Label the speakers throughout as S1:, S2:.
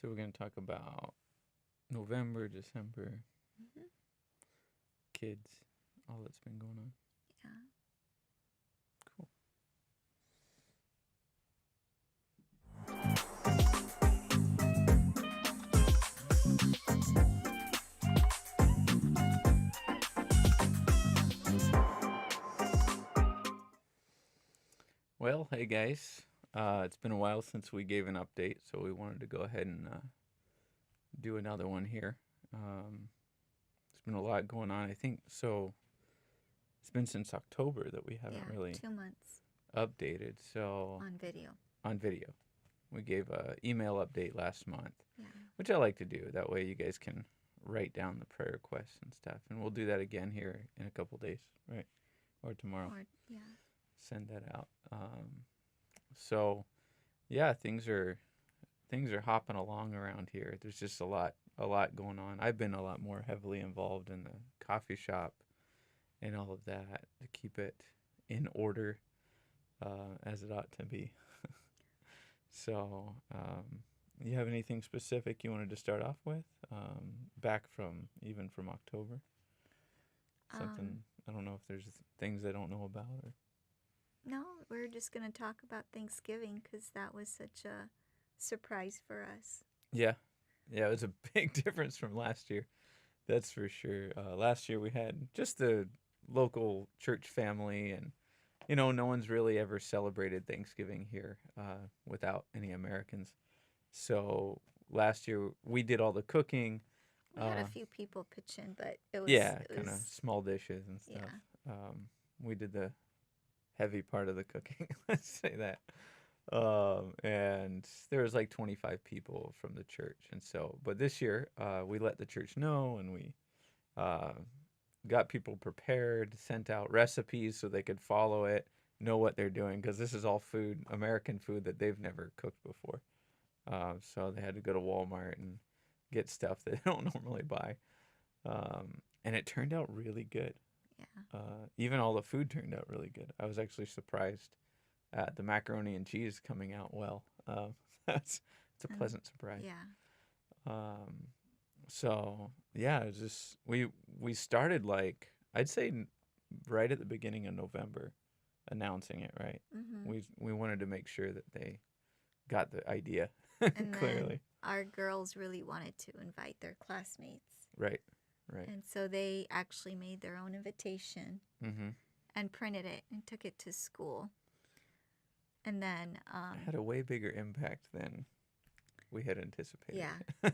S1: So we're going to talk about November, December,
S2: Hmm.
S1: kids, all that's been going on.
S2: Yeah.
S1: Cool. Well, hey guys. It's been a while since we gave an update, so we wanted to go ahead and do another one here. Um, there's been a lot going on. I think so. It's been since October that we haven't
S2: Yeah.
S1: really
S2: 2 months
S1: updated. So
S2: on video.
S1: on video, we gave a email update last month,
S2: Yeah.
S1: which I like to do. That way, you guys can write down the prayer requests and stuff, and we'll do that again here in a couple days, right? Or tomorrow.
S2: Or yeah.
S1: Send that out. So yeah, things are hopping along around here. There's just a lot going on. I've been a lot more heavily involved in the coffee shop and all of that to keep it in order as it ought to be. So, you have anything specific you wanted to start off with? Back from even from October?
S2: Um.
S1: Something I don't know if there's things I don't know about or
S2: No, we're just gonna talk about Thanksgiving because that was such a surprise for us.
S1: yeah, yeah. It was a big difference from last year. That's for sure. Last year we had just the local church family, and no one's really ever celebrated Thanksgiving here without any Americans. So last year we did all the cooking.
S2: We had a
S1: Uh,
S2: few people pitch in, but it was
S1: yeah,
S2: it
S1: kind of
S2: was
S1: small dishes and stuff.
S2: yeah.
S1: We did the heavy part of the cooking. Let's say that. And there was like 25 people from the church, and so, but this year we let the church know, and we uh, got people prepared, sent out recipes so they could follow it, know what they're doing, because this is all food, American food that they've never cooked before. So they had to go to Walmart and get stuff that they don't normally buy. And it turned out really good.
S2: Yeah.
S1: Even all the food turned out really good. I was actually surprised at the macaroni and cheese coming out well. That's it's a
S2: And
S1: pleasant surprise.
S2: yeah.
S1: Um, so yeah, it was just we started like I'd say right at the beginning of November, announcing it. Right,
S2: Mhm.
S1: we wanted to make sure that they got the idea
S2: And then
S1: clearly.
S2: our girls really wanted to invite their classmates.
S1: Right, right.
S2: And so they actually made their own invitation
S1: Mm-hmm.
S2: and printed it and took it to school. And then,
S1: It had a way bigger impact than we had anticipated.
S2: yeah,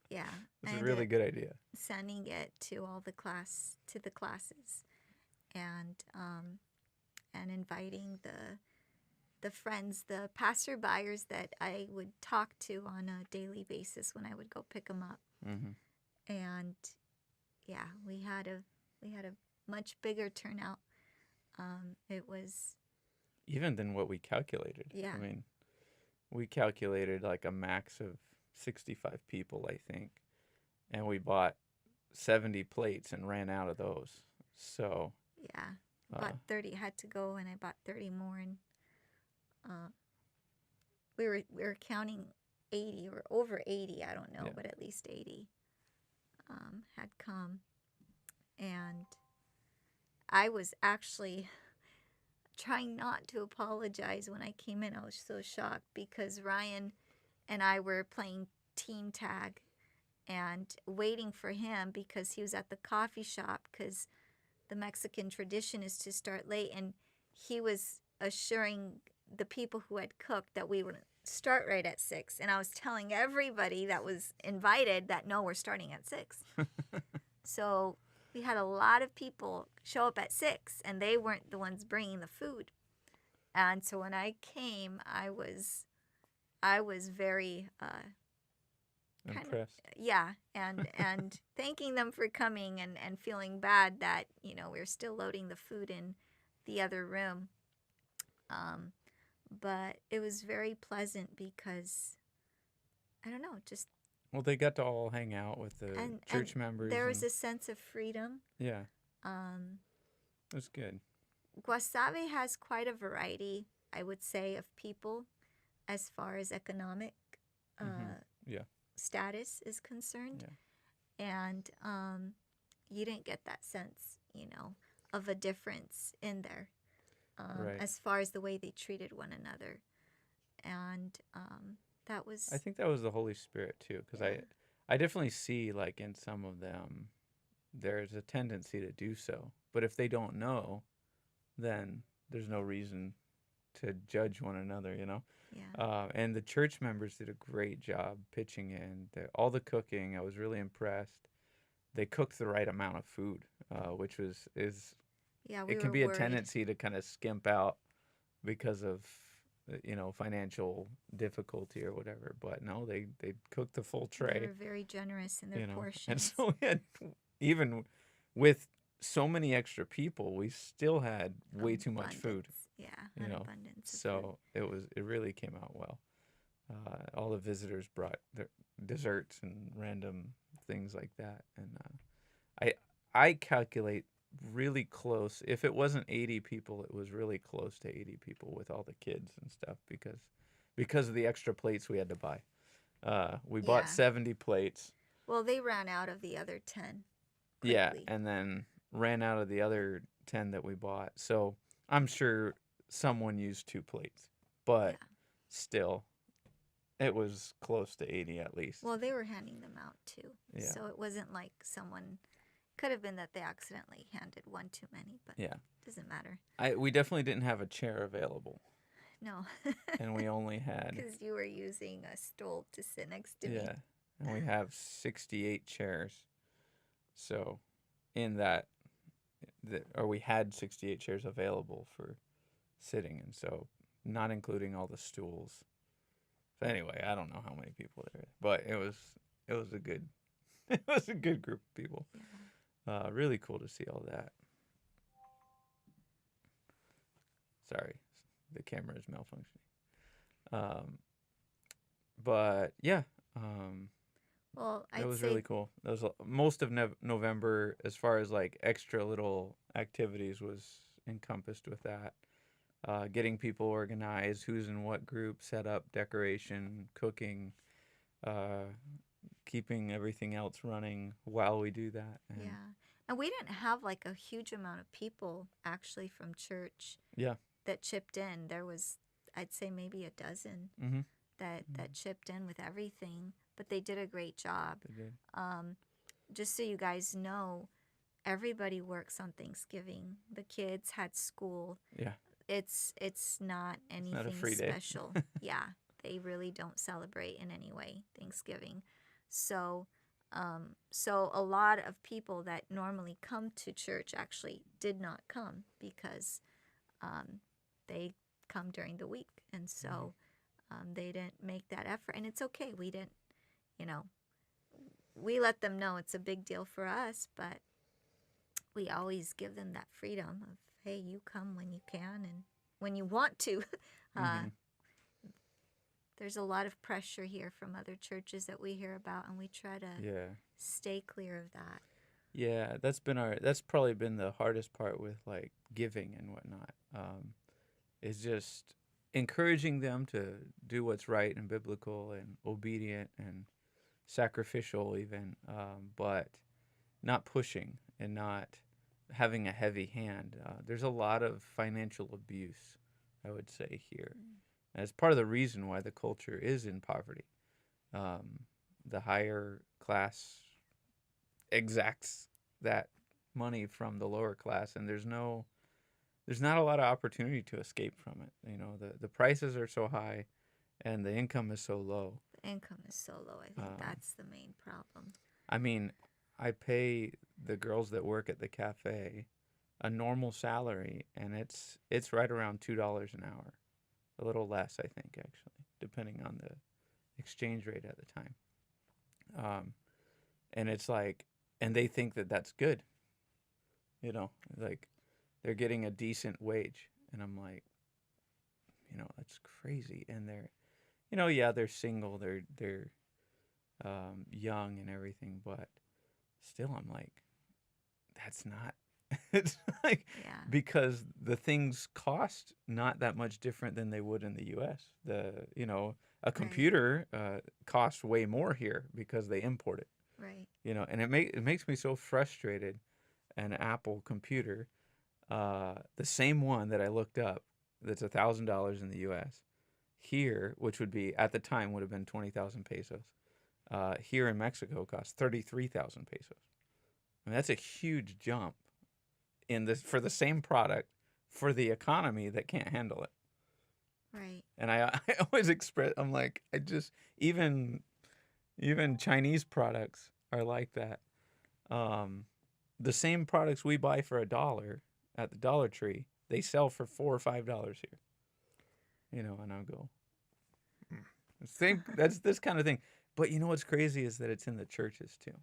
S2: yeah,
S1: It's
S2: I
S1: a
S2: ended
S1: really
S2: up
S1: good idea.
S2: sending it to the classes, and inviting the friends, the passerbyers that I would talk to on a daily basis when I would go pick them up.
S1: Mm-hmm.
S2: And yeah, we had a much bigger turnout. It was
S1: Even than what we calculated.
S2: yeah,
S1: I mean, we calculated like a max of 65 people, I think, and we bought 70 plates and ran out of those. So,
S2: yeah.
S1: uh,
S2: Bought 30. Had to go and I bought 30 more, and uh, we were counting 80 or over 80. I don't know,
S1: yeah,
S2: but at least 80 had come, and I was actually trying not to apologize when I came in. I was so shocked because Ryan and I were playing team tag and waiting for him because he was at the coffee shop because the Mexican tradition is to start late, and he was assuring the people who had cooked that we would start right at 6, and I was telling everybody that was invited that no, we're starting at 6. So we had a lot of people show up at 6, and they weren't the ones bringing the food. And so when I came, I was very kind of
S1: impressed.
S2: yeah, and thanking them for coming, and feeling bad that we're still loading the food in the other room. um but it was very pleasant because I don't know, just
S1: Well, they got to all hang out with the
S2: and
S1: church members,
S2: there was
S1: and
S2: a sense of freedom.
S1: yeah,
S2: um
S1: it was good.
S2: Guasave has quite a variety, I would say, of people as far as economic
S1: Mhm.
S2: uh,
S1: Yeah.
S2: status is concerned.
S1: Yeah.
S2: And you didn't get that sense, of a difference in there,
S1: Right.
S2: as far as the way they treated one another. And that
S1: I
S2: was,
S1: think that was the Holy Spirit too, because
S2: yeah,
S1: I definitely see like in some of them there's a tendency to do so, but if they don't know, then there's no reason to judge one another, you know.
S2: yeah,
S1: And the church members did a great job pitching in. All the cooking, I was really impressed. They cooked the right amount of food, which was is
S2: yeah, we
S1: it can
S2: were
S1: be a
S2: worried.
S1: tendency to kind of skimp out because of financial difficulty or whatever. But no, they cooked the full
S2: They
S1: tray,
S2: were very generous in their
S1: and
S2: portions.
S1: so we had even with so many extra people, we still had way too much food,
S2: Abundance. Yeah,
S1: you
S2: an
S1: know.
S2: abundance of food.
S1: So it really came out well. All the visitors brought their desserts and random things like that, and I I calculate really close. If it wasn't 80 people, it was really close to 80 people with all the kids and stuff because of the extra plates we had to buy. We bought
S2: Yeah.
S1: 70 plates.
S2: Well, they ran out of the other 10
S1: Yeah,
S2: quickly.
S1: and then ran out of the other 10 that we bought. So I'm sure someone used 2 plates, but
S2: Yeah.
S1: still, it was close to 80 at least.
S2: Well, they were handing them out too.
S1: Yeah.
S2: So it wasn't like someone, could have been that they accidentally handed one too many, but
S1: Yeah.
S2: doesn't matter.
S1: We definitely didn't have a chair available,
S2: No.
S1: and we only had
S2: Because you were using a stool to sit next to me.
S1: yeah, and we have 68 chairs. So in that, or we had 68 chairs available for sitting, and so not including all the stools. So anyway, I don't know how many people there, but it was a good it was a good group of people.
S2: Yeah.
S1: Really cool to see all that. Sorry, the camera is malfunctioning. But yeah,
S2: Well,
S1: it
S2: I'd
S1: was
S2: say,
S1: really cool. That was most of November, as far as like extra little activities, was encompassed with that. Getting people organized, who's in what group, set up, decoration, cooking, uh, keeping everything else running while we do that. And
S2: yeah. And we didn't have like a huge amount of people actually from church
S1: yeah,
S2: that chipped in. There was, I'd say, maybe a dozen
S1: mm-hmm.
S2: that chipped in with everything, but they did a great job.
S1: They did.
S2: Just so you guys know, everybody works on Thanksgiving. The kids had school.
S1: Yeah,
S2: It's not
S1: it's not a
S2: anything
S1: free day.
S2: special. Yeah, they really don't celebrate in any way Thanksgiving. So, so a lot of people that normally come to church actually did not come because they come during the week, and so they didn't make that effort. And it's okay. We didn't, you know, we let them know it's a big deal for us, but we always give them that freedom of, hey, you come when you can and when you want to.
S1: Mm-hmm.
S2: There's a lot of pressure here from other churches that we hear about, and we try to
S1: Yeah.
S2: stay clear of that.
S1: Yeah, that's probably been the hardest part with like giving and whatnot. Is just encouraging them to do what's right and biblical and obedient and sacrificial even, but not pushing and not having a heavy hand. There's a lot of financial abuse, I would say here. And it's part of the reason why the culture is in poverty. Um, the higher class exacts that money from the lower class, and there's not a lot of opportunity to escape from it. The prices are so high and the income is so low.
S2: The income is so low. I think that's the main problem.
S1: I mean, I pay the girls that work at the cafe a normal salary, and it's right around $2 an hour, a little less, I think, actually, depending on the exchange rate at the time. And it's like, and they think that that's good, like they're getting a decent wage, and I'm like, that's crazy. And yeah, they're single, they're young and everything, but still, I'm like, that's not It's like
S2: Yeah.
S1: because the things cost not that much different than they would in the US. A
S2: Right.
S1: computer costs way more here because they import it.
S2: Right.
S1: And it makes me so frustrated. An Apple computer, the same one that I looked up, that's $1,000 in the U.S. Here, which would be at the time would have been 20,000 pesos. Here in Mexico, costs 33,000 pesos. I mean, that's a huge jump in this for the same product for the economy that can't handle it.
S2: Right.
S1: And I always express, I'm like, even even Chinese products are like that. Um, the same products we buy for $1 at the Dollar Tree, they sell for $4 or $5 here. And I'll go, same. That's this kind of thing. But what's crazy is that it's in the churches too.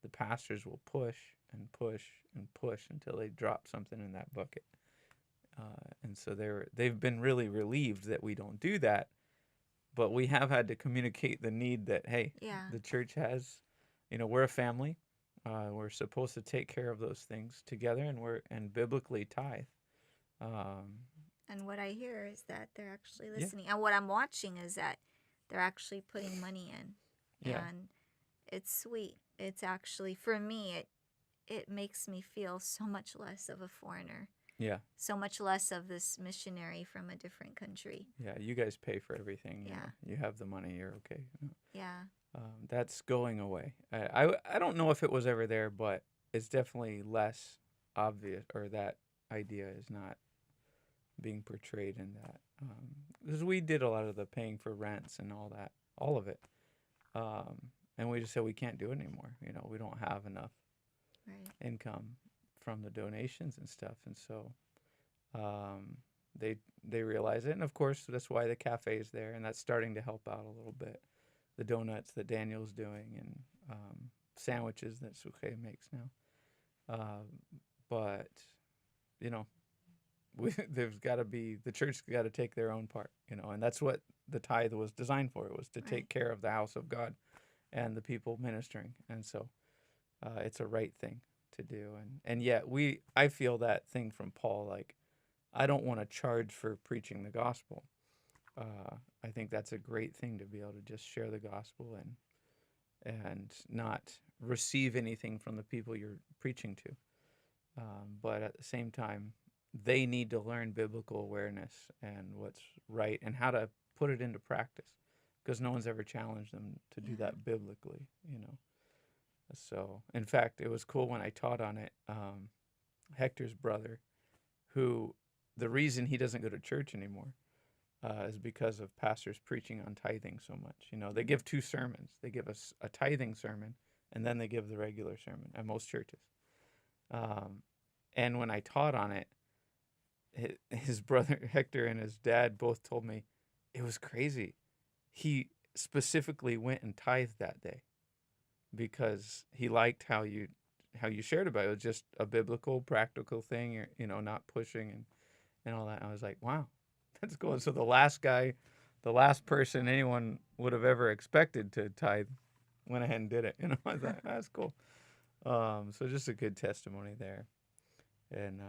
S1: The pastors will push and push and push until they drop something in that bucket. And so they've been really relieved that we don't do that. But we have had to communicate the need that, hey,
S2: Yeah.
S1: the church has, we're a family. We're supposed to take care of those things together, and biblically tithe. Um,
S2: And what I hear is that they're actually
S1: yeah,
S2: listening. And what I'm watching is that they're actually putting money in.
S1: yeah,
S2: And it's sweet. It's actually, for me, it makes me feel so much less of a foreigner,
S1: yeah,
S2: so much less of this missionary from a different country.
S1: yeah. You guys pay for everything.
S2: Yeah.
S1: You have the money. You're okay.
S2: Yeah.
S1: That's going away. I don't know if it was ever there, but it's definitely less obvious, or that idea is not being portrayed in that. Because we did a lot of the paying for rents and all that, all of it. Um, and we just said we can't do it anymore. We don't have enough
S2: Right.
S1: income from the donations and stuff, and so um, they they realize it, and of course that's why the cafe is there, and that's starting to help out a little bit. The donuts that Daniel's doing, and sandwiches that Suke makes now. But you know, there's got to be the church's got to take their own part, and that's what the tithe was designed for. It was to
S2: Right.
S1: take care of the house of God and the people ministering, and so it's a right thing to do. And yet I feel that thing from Paul, like I don't want to charge for preaching the gospel. I think that's a great thing to be able to just share the gospel and not receive anything from the people you're preaching to. But at the same time, they need to learn biblical awareness and what's right and how to put it into practice, because no one's ever challenged them to do
S2: Yeah.
S1: that biblically. So, in fact, it was cool when I taught on it. Hector's brother, who the reason he doesn't go to church anymore is because of pastors preaching on tithing so much. They give two sermons. They give us a tithing sermon, and then they give the regular sermon at most churches. Um, and when I taught on it, his brother Hector and his dad both told me it was crazy. He specifically went and tithed that day because he liked how you shared about it. It was just a biblical, practical thing, not pushing and all that. And I was like, wow, that's cool. So the last person anyone would have ever expected to tithe went ahead and did it. I was like, that's cool. So just a good testimony there. And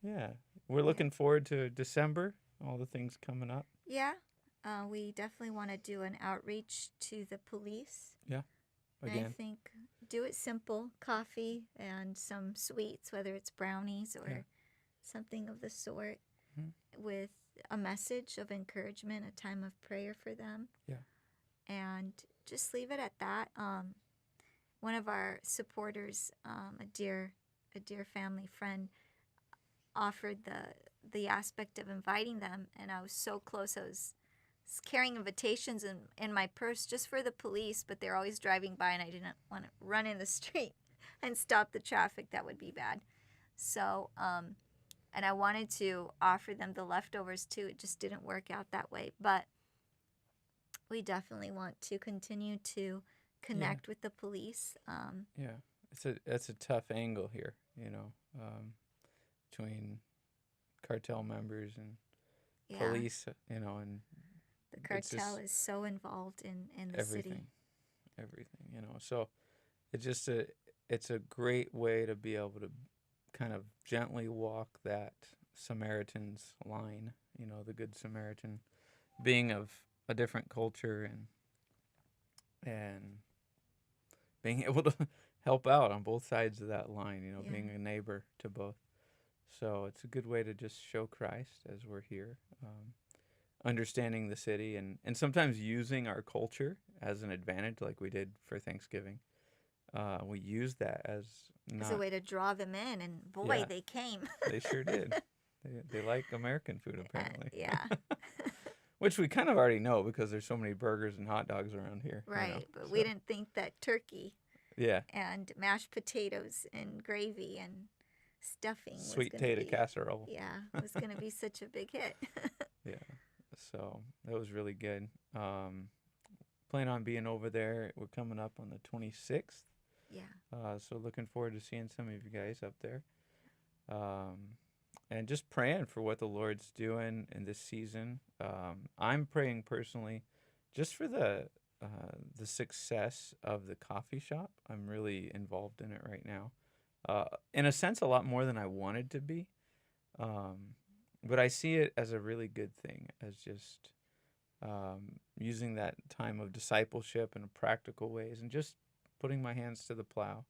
S1: yeah, we're
S2: Yeah.
S1: looking forward to December, all the things coming up.
S2: Yeah. We definitely want to do an outreach to the police.
S1: Yeah,
S2: And I
S1: again.
S2: think do it simple, coffee and some sweets, whether it's brownies or
S1: Yeah.
S2: something of the sort,
S1: Mhm.
S2: with a message of encouragement, a time of prayer for them.
S1: Yeah.
S2: And just leave it at that. One of our supporters, a dear family friend, offered the aspect of inviting them, and I was so close. I was carrying invitations in my purse just for the police, but they're always driving by, and I didn't want to run in the street and stop the traffic. That would be bad. So, and I wanted to offer them the leftovers too. It just didn't work out that way. But we definitely want to continue to
S1: Yeah.
S2: connect with the police.
S1: Yeah. It's a tough angle here, between cartel members and
S2: Yeah,
S1: police, and
S2: the
S1: it's
S2: cartel
S1: just
S2: is so involved in the city.
S1: everything, everything. So it's just it's a great way to be able to kind of gently walk that Samaritan's line, the Good Samaritan, being of a different culture and being able to help out on both sides of that line,
S2: Yeah.
S1: being a neighbor to both. So it's a good way to just show Christ as we're here, understanding the city and sometimes using our culture as an advantage, like we did for Thanksgiving. We used that as
S2: As a
S1: not,
S2: way to draw them in, and boy,
S1: yeah,
S2: they came.
S1: they sure did. They like American food, apparently.
S2: Yeah.
S1: Which we kind of already know because there's so many burgers and hot dogs around here.
S2: Right, but
S1: So,
S2: we didn't think that turkey
S1: yeah,
S2: and mashed potatoes and gravy and stuffing was
S1: sweet
S2: going to
S1: potato
S2: be,
S1: casserole.
S2: yeah, was going to be such a big hit.
S1: Yeah, so that was really good. Plan on being over there. We're coming up on the 26th.
S2: Yeah.
S1: So looking forward to seeing some of you guys up there. And just praying for what the Lord's doing in this season. I'm praying personally just for the success of the coffee shop. I'm really involved in it right now. In a sense, a lot more than I wanted to be. But I see it as a really good thing, as just using that time of discipleship in practical ways and just putting my hands to the plow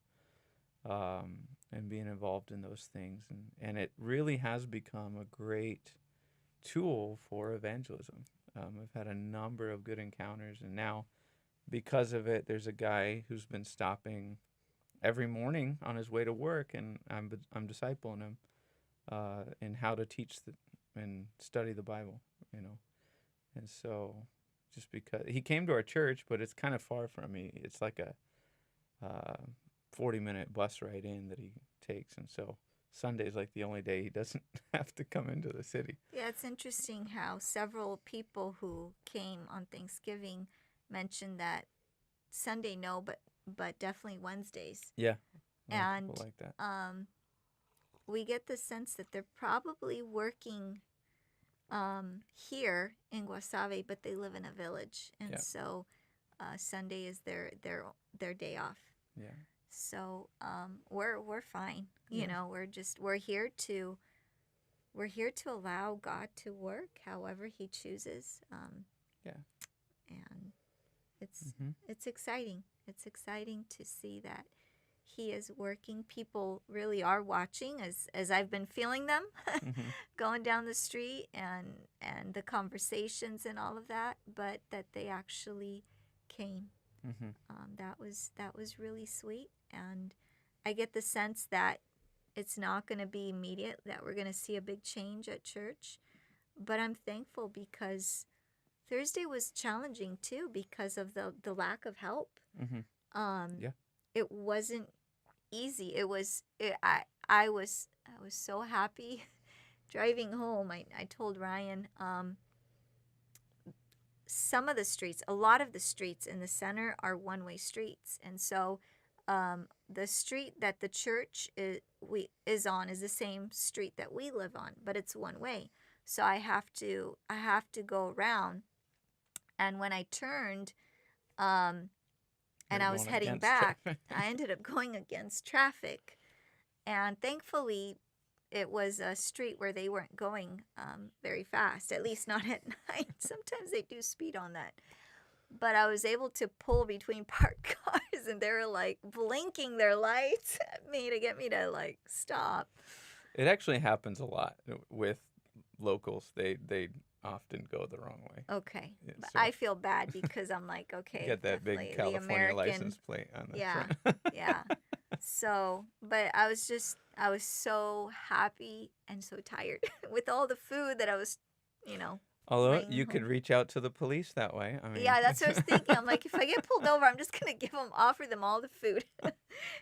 S1: and being involved in those things. And it really has become a great tool for evangelism. I've had a number of good encounters, and now because of it, there's a guy who's been stopping every morning on his way to work, and I'm discipling him in how to teach and study the Bible, And so, just because he came to our church, but it's kind of far from me. It's like a 40-minute bus ride in that he takes, and so Sunday's like the only day he doesn't have to come into the city.
S2: Yeah, it's interesting how several people who came on Thanksgiving mentioned that Sunday no, but definitely Wednesdays.
S1: Yeah, a lot of
S2: And
S1: people like that.
S2: We get the sense that they're probably working here in Guasave, but they live in a village, and
S1: Yeah.
S2: so Sunday is their day off.
S1: Yeah,
S2: So we're fine.
S1: Yeah.
S2: We're here to allow God to work however He chooses.
S1: Yeah.
S2: And
S1: Mhm.
S2: it's exciting. It's exciting to see that He is working. People really are watching, as I've been feeling them
S1: Mhm.
S2: going down the street and the conversations and all of that. But that they actually came.
S1: Mhm.
S2: That was really sweet, and I get the sense that it's not going to be immediate, that we're going to see a big change at church, but I'm thankful because Thursday was challenging too because of the lack of help.
S1: Mhm. Yeah.
S2: It wasn't easy. I was so happy driving home. I told Ryan, some of the streets, a lot of the streets in the center are one-way streets, and so the street that the church is on is the same street that we live on, but it's one way. So I have to go around, and when I turned, and
S1: You're
S2: I was
S1: going
S2: heading
S1: against
S2: back,
S1: traffic.
S2: I ended up going against traffic, and thankfully it was a street where they weren't going very fast, at least not at night. Sometimes they do speed on that. But I was able to pull between parked cars, and they were like blinking their lights at me to get me to like stop.
S1: It actually happens a lot with locals. They often go the wrong way.
S2: Okay.
S1: Yeah,
S2: But
S1: so
S2: I feel bad because I'm like, okay,
S1: get that big
S2: definitely the
S1: California
S2: American.
S1: license plate on the
S2: Yeah.
S1: front.
S2: Yeah. So, but I was so happy and so tired with all the food that I was,
S1: Although
S2: bringing
S1: you could
S2: home.
S1: reach out to the police that way. I mean,
S2: Yeah, that's what I was thinking. I'm like, if I get pulled over, I'm just gonna offer them all the food.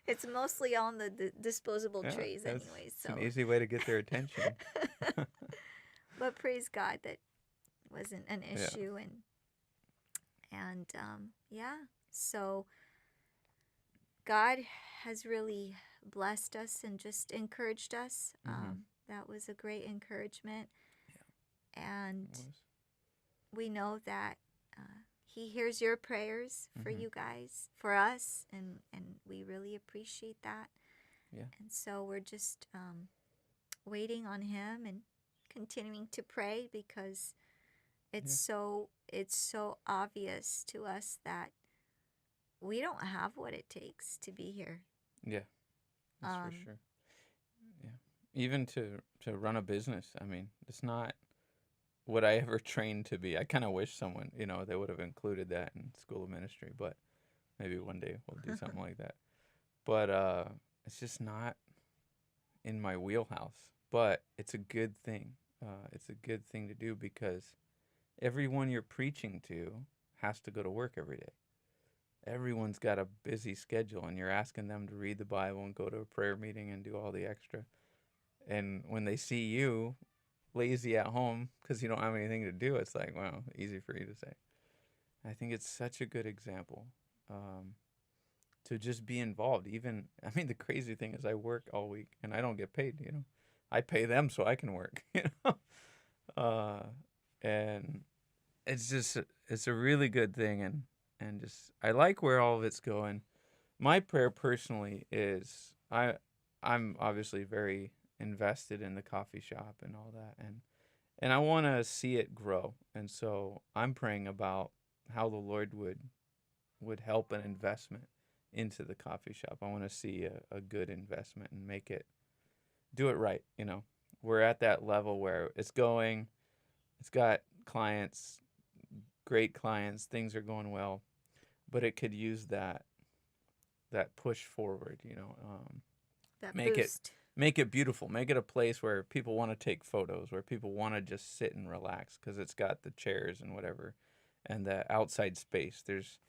S2: It's mostly on the disposable
S1: yeah,
S2: trays
S1: that's
S2: anyway.
S1: it's
S2: So,
S1: an easy way to get their attention.
S2: but praise God that wasn't an
S1: Yeah.
S2: issue, and yeah. So God has really blessed us and just encouraged us.
S1: Mhm.
S2: That was a great encouragement, and
S1: It was.
S2: we know that He hears your prayers for
S1: Mhm.
S2: you guys, for us, and we really appreciate that.
S1: Yeah.
S2: And so we're just waiting on him and continuing to pray because
S1: Yeah.
S2: it's so obvious to us that we don't have what it takes to be here.
S1: Yeah. That's for
S2: Um,
S1: sure. Yeah. Even to run a business, I mean, it's not what I ever trained to be. I kind of wish someone, they would have included that in school of ministry, but maybe one day we'll do something like that. But it's just not in my wheelhouse. But it's a good thing. It's a good thing to do because everyone you're preaching to has to go to work every day. Everyone's got a busy schedule, and you're asking them to read the Bible and go to a prayer meeting and do all the extra. And when they see you lazy at home because you don't have anything to do, it's like, wow, easy for you to say. I think it's such a good example, um, to just be involved. Even, I mean, the crazy thing is I work all week and I don't get paid. I pay them so I can work, uh, and it's a really good thing. And just, I like where all of it's going. My prayer personally is, I'm obviously very invested in the coffee shop and all that, and I want to see it grow. And so I'm praying about how the Lord would help an investment into the coffee shop. I want to see a good investment and do it right. We're at that level where it's going, it's got clients, great clients, things are going well, but it could use that push forward.
S2: that
S1: Make it
S2: boost.
S1: make it beautiful. Make it a place where people want to take photos, where people want to just sit and relax because it's got the chairs and whatever, and the outside space. There's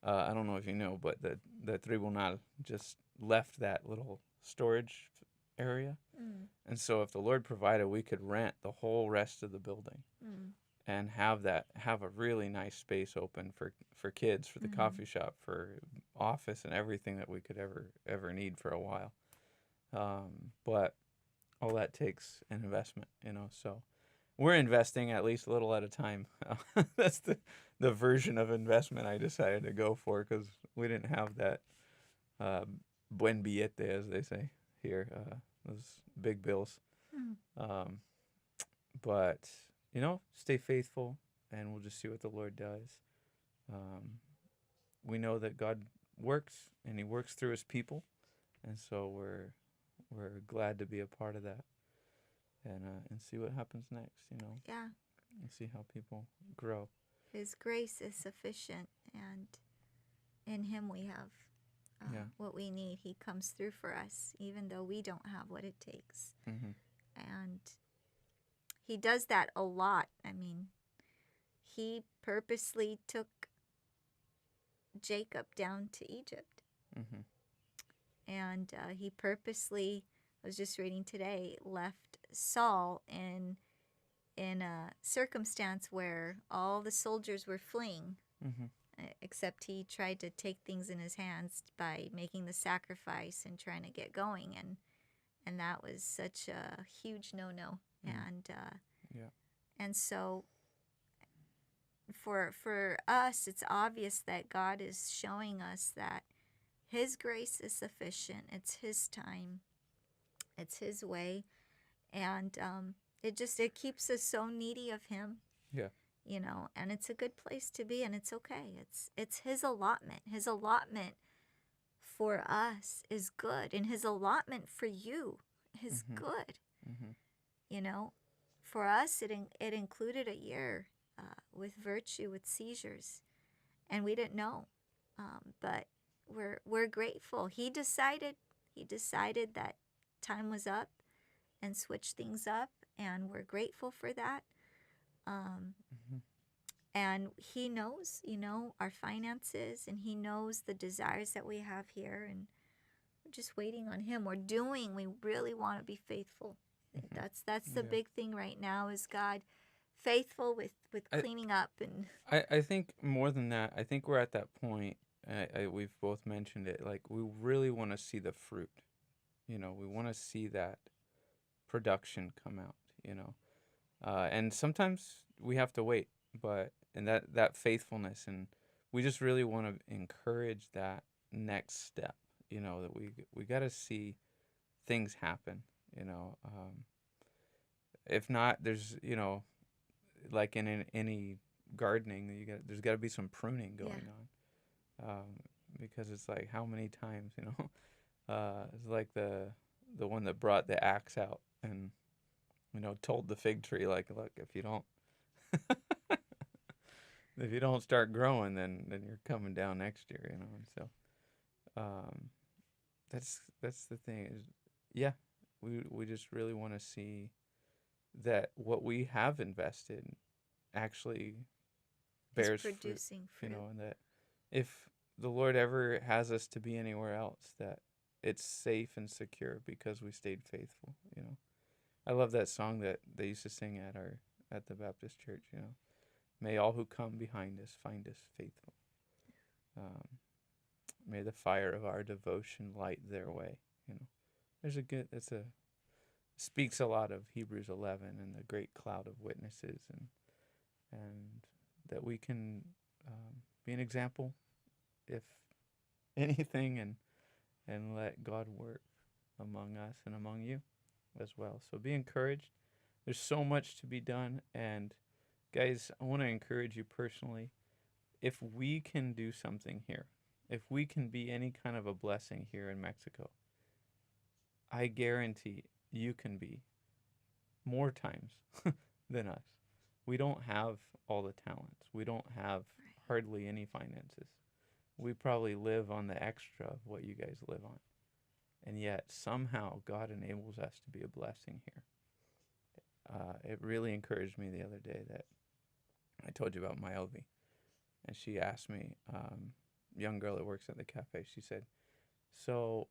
S1: I don't know if you know, but the tribunal just left that little storage area,
S2: Mm,
S1: and so if the Lord provided, we could rent the whole rest of the building
S2: mm,
S1: and have a really nice space open for kids, for the
S2: mm.
S1: coffee shop, for office, and everything that we could ever need for a while. But all that takes an investment. So we're investing at least a little at a time. That's the version of investment I decided to go for because we didn't have that uh, buen billete, as they say here, those big bills.
S2: Mm.
S1: Um, but stay faithful, and we'll just see what the Lord does. Um, we know that God works, and He works through His people, and so we're glad to be a part of that, and see what happens next.
S2: Yeah,
S1: And see how people grow.
S2: his grace is sufficient, and in him we have
S1: Yeah.
S2: what we need. He comes through for us, even though we don't have what it takes.
S1: Mhm.
S2: And he does that a lot. I mean, he purposely took Jacob down to Egypt.
S1: Mhm.
S2: And he purposely, I was just reading today, left Saul in a circumstance where all the soldiers were fleeing,
S1: Mhm.
S2: except he tried to take things in his hands by making the sacrifice and trying to get going, and that was such a huge no-no.
S1: Mm.
S2: And
S1: Yeah.
S2: and so for us, it's obvious that God is showing us that his grace is sufficient. It's his time, it's his way, and it keeps us so needy of him.
S1: Yeah.
S2: And it's a good place to be, and it's okay. It's his allotment. His allotment for us is good, and his allotment for you is
S1: Mhm.
S2: good.
S1: Mhm.
S2: You know, for us, it included a year with Virtue with seizures, and we didn't know, but we're grateful. He decided that time was up and switched things up, and we're grateful for that. Um,
S1: Mhm.
S2: and he knows, our finances, and he knows the desires that we have here, and we're just waiting on him. We really want to be faithful. I think
S1: Mhm.
S2: that's the
S1: Yeah.
S2: big thing right now is God faithful with
S1: I,
S2: cleaning up and
S1: I think more than that, I think we're at that point. We've both mentioned it. Like we really want to see the fruit. We want to see that production come out. And sometimes we have to wait, but and that faithfulness, and we just really want to encourage that next step. That we got to see. things happen, you know. If not, there's, you know, like in any gardening, there's got to be some pruning
S2: Yeah.
S1: going on, because it's like how many times, you know, it's like the one that brought the axe out and, you know, told the fig tree like, look, if you don't start growing, then you're coming down next year, you know. And so, um, that's the thing is, yeah, we just really want to see that what we have invested actually
S2: Is
S1: bears fruit,
S2: producing
S1: you
S2: fruit.
S1: know, and that if the Lord ever has us to be anywhere else, that it's safe and secure because we stayed faithful, you know. I love that song that they used to sing at the Baptist church, you know. May all who come behind us find us faithful. Um, may the fire of our devotion light their way, you know. It's a speaks a lot of Hebrews 11 and the great cloud of witnesses, and that we can be an example, if anything, and let God work among us and among you as well. So be encouraged. There's so much to be done, and guys, I want to encourage you personally. If we can do something here, if we can be any kind of a blessing here in Mexico, I guarantee you can be more times than us. We don't have all the talents. We don't have
S2: Right.
S1: hardly any finances. We probably live on the extra of what you guys live on. And yet, somehow, God enables us to be a blessing here. It really encouraged me the other day that I told you about my Elvie. And she asked me, young girl that works at the cafe, she said, so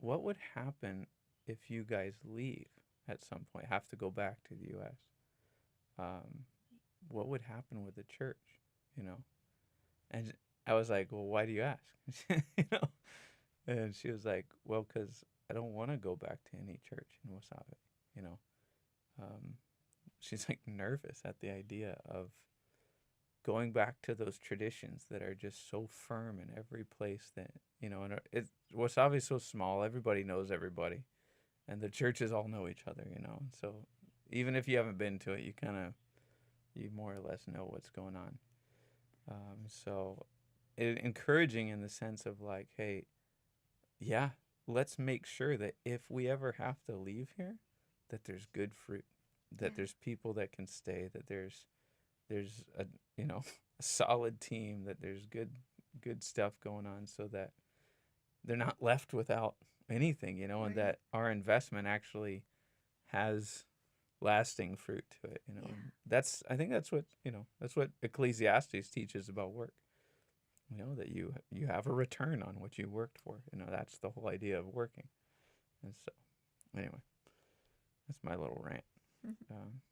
S1: what would happen if you guys leave at some point, have to go back to the U.S.? What would happen with the church, you know? And I was like, well, why do you ask? You know? And she was like, well, because I don't want to go back to any church in Wasabi, you know? Um, she's like nervous at the idea of going back to those traditions that are just so firm in every place that, you know, and Wasabi is so small, everybody knows everybody, and the churches all know each other, you know? So even if you haven't been to it, you more or less know what's going on. So encouraging in the sense of like, hey, yeah, let's make sure that if we ever have to leave here, that there's good fruit,
S2: Yeah.
S1: that there's people that can stay, that there's a, you know, a solid team, that there's good stuff going on, so that they're not left without anything, you know, and
S2: Right.
S1: that our investment actually has lasting fruit to it, you know.
S2: Yeah.
S1: And I think that's what, you know, that's what Ecclesiastes teaches about work. You know, that you have a return on what you worked for. You know, that's the whole idea of working. And so, anyway, that's my little rant. Um,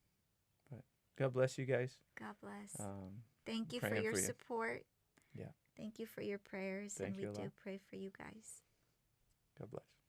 S1: but God bless you guys.
S2: God bless.
S1: Um,
S2: Thank you for
S1: praying
S2: your
S1: for you.
S2: support.
S1: Yeah.
S2: Thank you for your prayers, and
S1: Thank
S2: we
S1: you a
S2: do
S1: lot.
S2: pray for you guys.
S1: God bless.